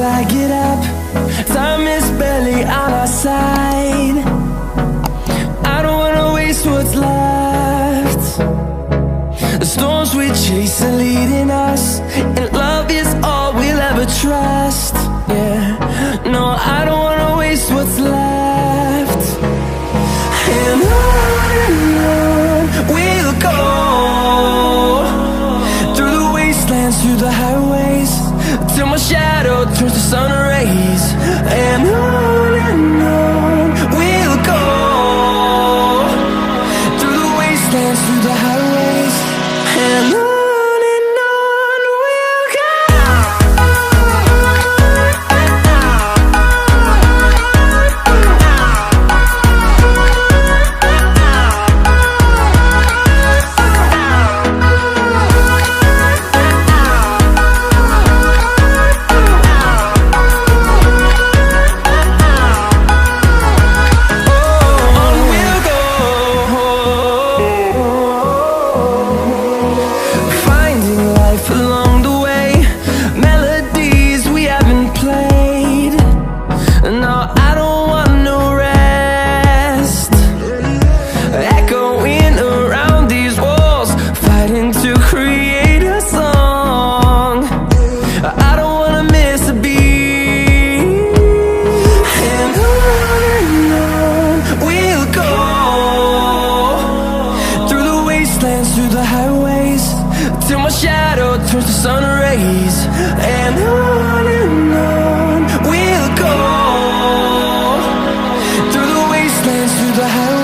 I get up. Time is barely on our side. I don't wanna waste what's left. The storms we chase are leading us, and love is all we'll ever trust. Yeah, no, I don't wanna waste what's left. And on we'll go, through the wastelands, through the highways, till my shadow turns to sun rays. And on we'll go, through the wastelands, through the highways, and on. Through the highways, till my shadow turns to sun rays. And on we'll go, through the wastelands, through the highways.